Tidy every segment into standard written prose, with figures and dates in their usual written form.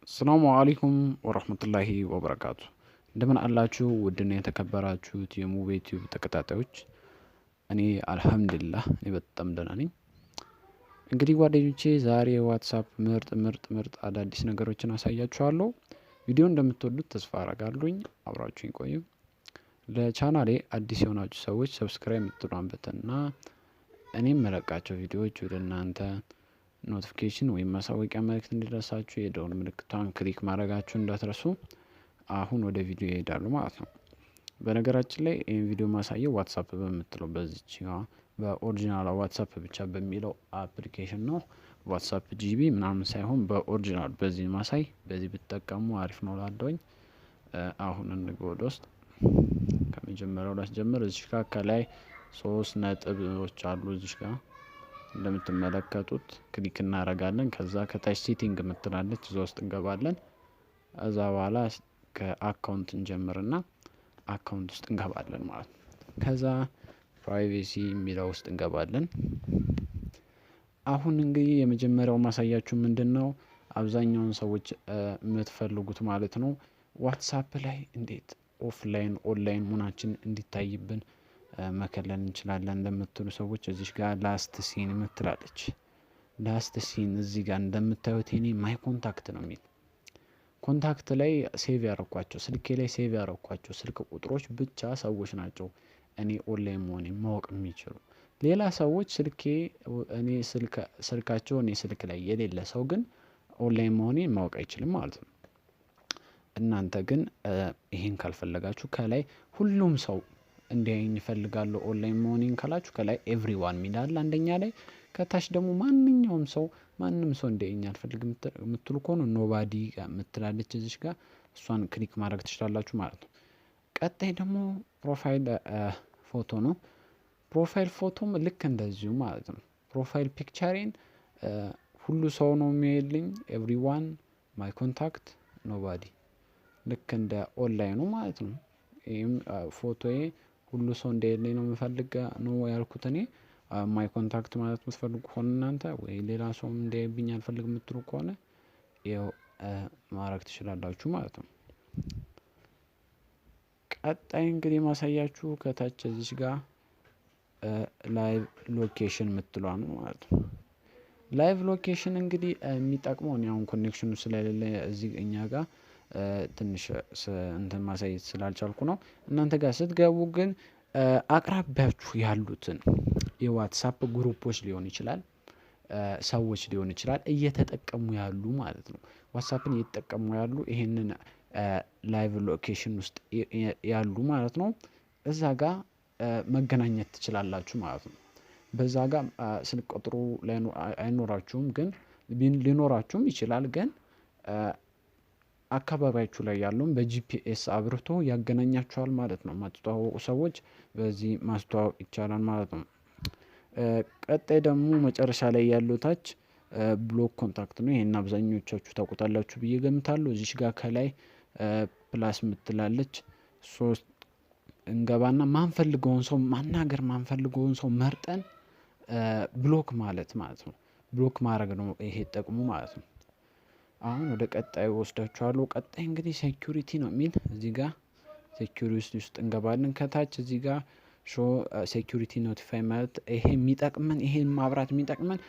አሰላሙ አለይኩም ወራህመቱላሂ ወበረካቱ። እንደምን አላችሁ ውድና የተከበራችሁት የሙቤ ቲዩብ ተከታታዮች? እኔ አልሐምዱሊላህ እኔ በጣም ደህና ነኝ። እንግዲህ ጓደኞቼ ዛሬ ዋትሳፕ ምርጥ አዳዲስ ነገሮችን አሳያችኋለሁ። ቪዲዮ እንደምትወዱት ተስፋ አረጋለሁኝ። አብራችሁኝ ቆዩ። ለቻናሌ አዲስ የሆናችሁ ሰዎች ሰብስክራይብ የምትሏን በተንና እኔም መለቃቸው ቪዲዮዎች ወደ እናንተ ኖቲፊኬሽን ወይም ማሳወቂያ መልእክት እንዲደርሳችሁ የደወል ምልክቷን ክሊክ ማድረጋችሁ እንዳትረሱ። አሁን ወደ ቪዲዮ ይሄዳሉ ማለት ነው። በነገራችን ላይ ይህን ቪዲዮ ማሳየው ዋትሳፕ በምትለው በዚች በኦሪጂናል ዋትሳፕ ብቻ በሚለው አፕሊኬሽን ነው። ዋትሳፕ ጂቢ ምናምን ሳይሆን በኦሪጂናል በዚህ ማሳይ በዚህ ብትጠቀሙ አሪፍ ነው ላለውኝ። አሁን እንግባ ወደ ውስጥ። ከመጀመሪያው ላስጀምር። እዚህ ጋር ከላይ 3 ነጥቦች አሉ። እዚህ ጋር እንደምትመለከቱት ክሊክ እናደርጋለን። ከዛ ከታች ሴቲንግ የምትላለች እዛ ውስጥ እንገባለን። እዛ በኋላ ከአካውንት እንጀምርና አካውንት ውስጥ እንገባለን ማለት ነው። ከዛ ፕራይቬሲ የሚለው ውስጥ እንገባለን። አሁን እንግዲህ የመጀመሪያው ማሳያችሁ ምንድነው አብዛኛውን ሰዎች የምትፈልጉት ማለት ነው ዋትሳፕ ላይ እንዴት ኦፍላይን ኦንላይን መሆናችን እንዲታይብን መከለል እንችላለን ለምትሉ ሰዎች እዚህ ጋር ላስት ሲን የምትላለች። ላስት ሲን እዚህ ጋር እንደምታዩት እኔ ማይ ኮንታክት ነው የሚል ኮንታክት ላይ ሴቭ ያረኳቸው ስልኬ ላይ ሴቭ ያረኳቸው ስልክ ቁጥሮች ብቻ ሰዎች ናቸው እኔ ኦንላይን መሆኔን ማወቅ የሚችሉ። ሌላ ሰዎች ስልካቸው እኔ ስልክ ላይ የሌለ ሰው ግን ኦንላይን መሆኔን ማወቅ አይችልም ማለት ነው። እናንተ ግን ይሄን ካልፈለጋችሁ ከላይ ሁሉም ሰው እንዲያየኝ እፈልጋለሁ ኦንላይን መሆኔን ካላችሁ ከላይ ኤቭሪዋን የሚል አለ አንደኛ ላይ። ከታች ደግሞ ማንኛውም ሰው ማንም ሰው እንዲያየኝ አልፈልግም የምትሉ ከሆነ ኖባዲ የምትላለች እዚች ጋር እሷን ክሊክ ማድረግ ትችላላችሁ ማለት ነው። ቀጣይ ደግሞ ፕሮፋይል ፎቶ ነው። ፕሮፋይል ፎቶም ልክ እንደዚሁ ማለት ነው። ፕሮፋይል ፒክቸሬን ሁሉ ሰው ነው የሚያይልኝ። ኤቭሪዋን ማይ ኮንታክት ኖባዲ ልክ እንደ ኦንላይኑ ማለት ነው። ይሄም ፎቶዬ ሁሉ ሰው እንዲያይልኝ ነው የምፈልግ ነው ያልኩት እኔ። ማይ ኮንታክት ማለት የምትፈልጉ ከሆነ እናንተ ወይ ሌላ ሰው እንዲያይብኝ አልፈልግም የምትሉ ከሆነ ይኸው ማድረግ ትችላላችሁ ማለት ነው። ቀጣይ እንግዲህ ማሳያችሁ ከታች እዚች ጋር ላይቭ ሎኬሽን የምትሏ ነው ማለት ነው። ላይቭ ሎኬሽን እንግዲህ የሚጠቅመው እኔ አሁን ኮኔክሽኑ ስለሌለ እዚህ እኛ ጋር ትንሽ እንትን ማሳየት ስላልቻልኩ ነው። እናንተ ጋር ስትገቡ ግን አቅራቢያችሁ ያሉትን የዋትሳፕ ግሩፖች ሊሆን ይችላል ሰዎች ሊሆን ይችላል እየተጠቀሙ ያሉ ማለት ነው። ዋትሳፕን እየተጠቀሙ ያሉ ይሄንን ላይቭ ሎኬሽን ውስጥ ያሉ ማለት ነው። እዛ ጋር መገናኘት ትችላላችሁ ማለት ነው። በዛ ጋር ስልክ ቁጥሩ አይኖራችሁም ግን ሊኖራችሁም ይችላል ግን አካባቢያችሁ ላይ ያለውን በጂፒኤስ አብርቶ ያገናኛችኋል ማለት ነው። ማትተዋወቁ ሰዎች በዚህ ማስተዋወቅ ይቻላል ማለት ነው። ቀጣይ ደግሞ መጨረሻ ላይ ያለው ታች ብሎክ ኮንታክት ነው። ይሄን አብዛኞቻችሁ ታውቁታላችሁ ብዬ ገምታለሁ። እዚች ጋር ከላይ ፕላስ ምትላለች 3 እንገባና ማንፈልገውን ሰው ማናገር ማንፈልገውን ሰው መርጠን ብሎክ ማለት ነው። ብሎክ ማድረግ ነው ይሄ ጥቅሙ ማለት ነው። አሁን ወደ ቀጣዩ ወስዳችኋለሁ። ቀጣይ እንግዲህ ሴኩሪቲ ነው የሚል እዚህ ጋር ሴኩሪቲ ውስጥ እንገባለን። ከታች እዚህ ጋር ሾ ሴኩሪቲ ኖቲፋይ ማለት ይሄ የሚጠቅመን ይሄን ማብራት የሚጠቅመን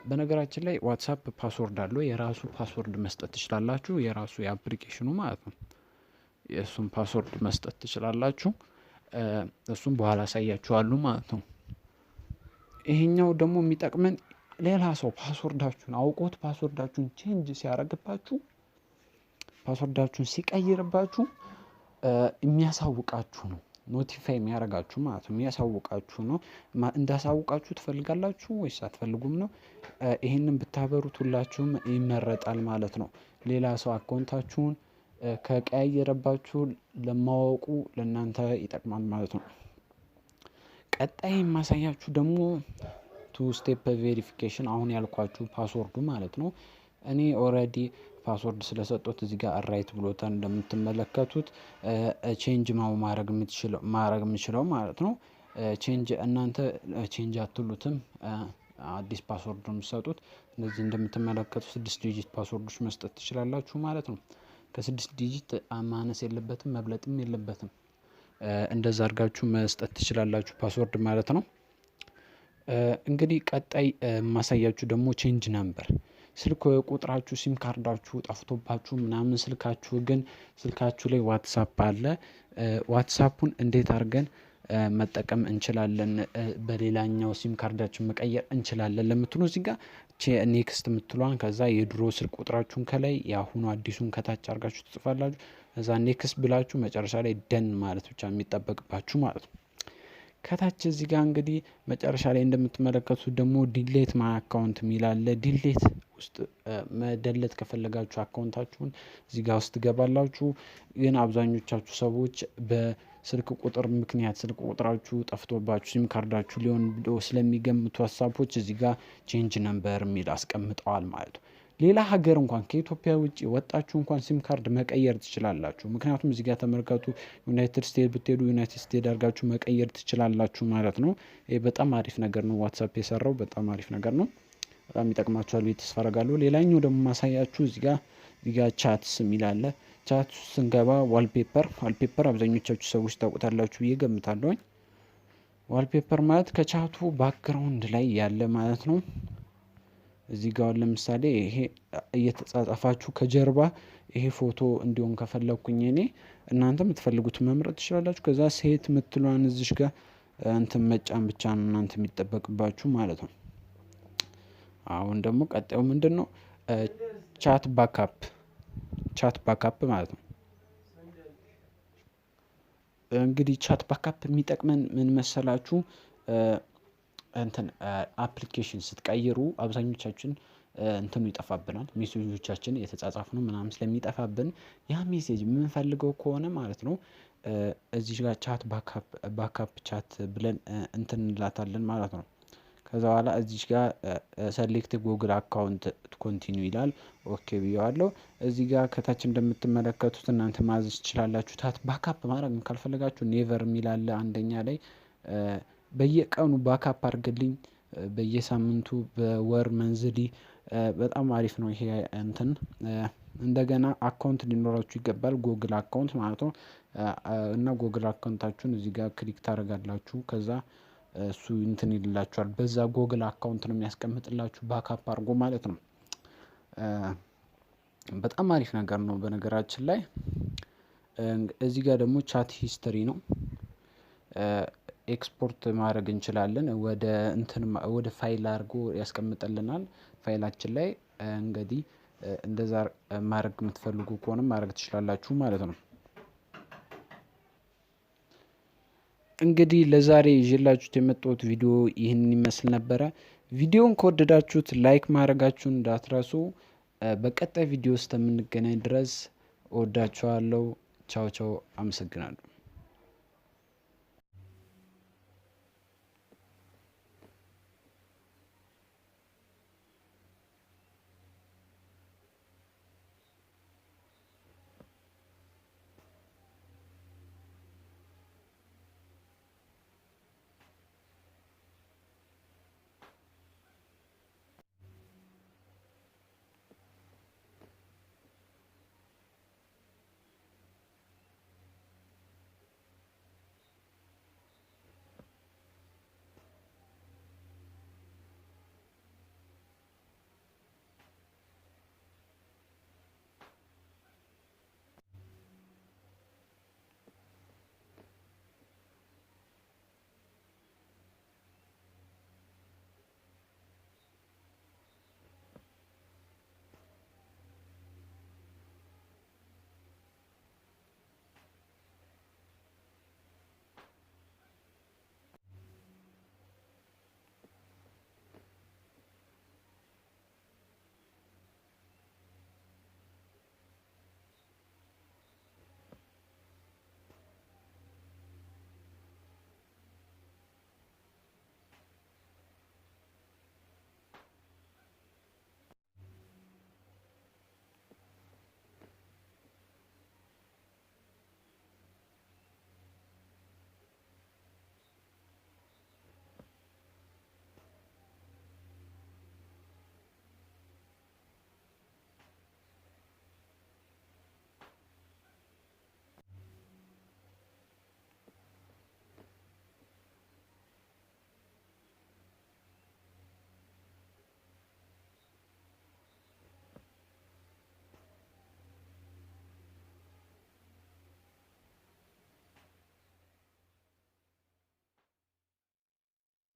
በነገራችን ላይ ዋትሳፕ ፓስወርድ አለው። የራሱ ፓስወርድ መስጠት ትችላላችሁ። የራሱ የአፕሊኬሽኑ ማለት ነው። የእሱን ፓስወርድ መስጠት ትችላላችሁ። እሱም በኋላ አሳያችኋለሁ ማለት ነው። ይሄኛው ደግሞ የሚጠቅመን ሌላ ሰው ፓስወርዳችሁን አውቆት ፓስወርዳችሁን ቼንጅ ሲያደርግባችሁ ፓስወርዳችሁን ሲቀይርባችሁ የሚያሳውቃችሁ ነው። ኖቲፋይ የሚያደርጋችሁ ማለት ነው። የሚያሳውቃችሁ ነው። እንዳሳውቃችሁ ትፈልጋላችሁ ወይስ አትፈልጉም ነው? ይሄንን ብታበሩት ሁላችሁም ይመረጣል ማለት ነው። ሌላ ሰው አካውንታችሁን ከቀያየረባችሁ ለማወቁ ለእናንተ ይጠቅማል ማለት ነው። ቀጣይ የማሳያችሁ ደግሞ 2 ስቴፕ ቬሪፊኬሽን አሁን ያልኳችሁ ፓስወርዱ ማለት ነው። እኔ ኦሬዲ ፓስወርድ ስለሰጠሁት እዚህ ጋር ራይት ብሎታል እንደምትመለከቱት ቼንጅ ማድረግ የምችለው ማለት ነው። ቼንጅ እናንተ ቼንጅ አትሉትም አዲስ ፓስወርድ ነው የምትሰጡት። እነዚህ እንደምትመለከቱ 6 ዲጂት ፓስወርዶች መስጠት ትችላላችሁ ማለት ነው። ከ6 ዲጂት ማነስ የለበትም መብለጥም የለበትም። እንደዛ አድርጋችሁ መስጠት ትችላላችሁ ፓስወርድ ማለት ነው። እንግዲህ ቀጣይ ማሳያችሁ ደግሞ ቼንጅ ነምበር። ስልክ ቁጥራችሁ ሲም ካርዳችሁ ጠፍቶባችሁ ምናምን ስልካችሁ ላይ ዋትሳፕ አለ። ዋትሳፑን እንዴት አድርገን መጠቀም እንችላለን፣ በሌላኛው ሲም ካርዳችን መቀየር እንችላለን ለምትሉ እዚህ ጋር ኔክስት የምትሏን ከዛ የድሮ ስልክ ቁጥራችሁን ከላይ የአሁኑ አዲሱን ከታች አድርጋችሁ ትጽፋላችሁ። ከዛ ኔክስት ብላችሁ መጨረሻ ላይ ደን ማለት ብቻ የሚጠበቅባችሁ ማለት ነው። ከታች እዚህ ጋር እንግዲህ መጨረሻ ላይ እንደምትመለከቱት ደግሞ ዲሌት ማይ አካውንት የሚላለ ዲሌት ውስጥ መደለት ከፈለጋችሁ አካውንታችሁን እዚህ ጋር ውስጥ ትገባላችሁ። ግን አብዛኞቻችሁ ሰዎች በስልክ ቁጥር ምክንያት ስልክ ቁጥራችሁ ጠፍቶባችሁ ሲም ካርዳችሁ ሊሆን ስለሚገምቱ ሀሳቦች እዚህ ጋር ቼንጅ ነምበር የሚል አስቀምጠዋል ማለት ነው። ሌላ ሀገር እንኳን ከኢትዮጵያ ውጭ ወጣችሁ እንኳን ሲም ካርድ መቀየር ትችላላችሁ። ምክንያቱም እዚህ ጋር ተመልከቱ፣ ዩናይትድ ስቴትስ ብትሄዱ ዩናይትድ ስቴትስ አድርጋችሁ መቀየር ትችላላችሁ ማለት ነው። ይሄ በጣም አሪፍ ነገር ነው። ዋትሳፕ የሰራው በጣም አሪፍ ነገር ነው። በጣም ይጠቅማችኋል ብዬ ተስፋ አደርጋለሁ። ሌላኛው ደግሞ ማሳያችሁ እዚህ ጋር ቻትስ የሚል አለ። ቻት ስንገባ ዋልፔፐር አብዛኞቻችሁ ሰዎች ታውቁታላችሁ ብዬ ገምታለሁኝ። ዋልፔፐር ማለት ከቻቱ ባክግራውንድ ላይ ያለ ማለት ነው። እዚህ ጋር ለምሳሌ ይሄ እየተጻጻፋችሁ ከጀርባ ይሄ ፎቶ እንዲሆን ከፈለኩኝ እኔ እናንተ የምትፈልጉት መምረጥ ትችላላችሁ። ከዛ ሴት የምትሏን እዚሽ ጋር እንትን መጫን ብቻ ነው እናንተ የሚጠበቅባችሁ ማለት ነው። አሁን ደግሞ ቀጣዩ ምንድነው? ቻት ባካፕ ማለት ነው። እንግዲህ ቻት ባካፕ የሚጠቅመን ምን መሰላችሁ? እንትን አፕሊኬሽን ስትቀይሩ አብዛኞቻችን እንትኑ ይጠፋብናል። ሜሴጆቻችን የተጻጻፍነው ምናምን ስለሚጠፋብን ያ ሜሴጅ የምንፈልገው ከሆነ ማለት ነው እዚህ ጋር ቻት ባካፕ ቻት ብለን እንትን እንላታለን ማለት ነው። ከዛ በኋላ እዚህ ጋር ሰሌክት ጉግል አካውንት ኮንቲኒው ይላል። ኦኬ ብየዋለሁ። እዚህ ጋር ከታች እንደምትመለከቱት እናንተ ማዘዝ ትችላላችሁ። ቻት ባካፕ ማድረግ ካልፈለጋችሁ ኔቨር የሚል አለ አንደኛ ላይ። በየቀኑ ባካፕ አድርግልኝ፣ በየሳምንቱ፣ በወር መንዝሊ። በጣም አሪፍ ነው ይሄ እንትን። እንደገና አካውንት ሊኖራችሁ ይገባል፣ ጉግል አካውንት ማለት ነው። እና ጉግል አካውንታችሁን እዚህ ጋር ክሊክ ታደርጋላችሁ። ከዛ እሱ እንትን ይልላችኋል። በዛ ጉግል አካውንት ነው የሚያስቀምጥላችሁ ባካፕ አድርጎ ማለት ነው። በጣም አሪፍ ነገር ነው በነገራችን ላይ። እዚህ ጋር ደግሞ ቻት ሂስትሪ ነው። ኤክስፖርት ማድረግ እንችላለን ወደ ፋይል አድርጎ ያስቀምጥልናል ፋይላችን ላይ። እንግዲህ እንደዛ ማድረግ የምትፈልጉ ከሆነ ማድረግ ትችላላችሁ ማለት ነው። እንግዲህ ለዛሬ ይዤላችሁት የመጣሁት ቪዲዮ ይህንን ይመስል ነበረ። ቪዲዮን ከወደዳችሁት ላይክ ማድረጋችሁን እንዳትረሱ። በቀጣይ ቪዲዮ እስከምንገናኝ ድረስ እወዳችኋለሁ። ቻው ቻው። አመሰግናለሁ።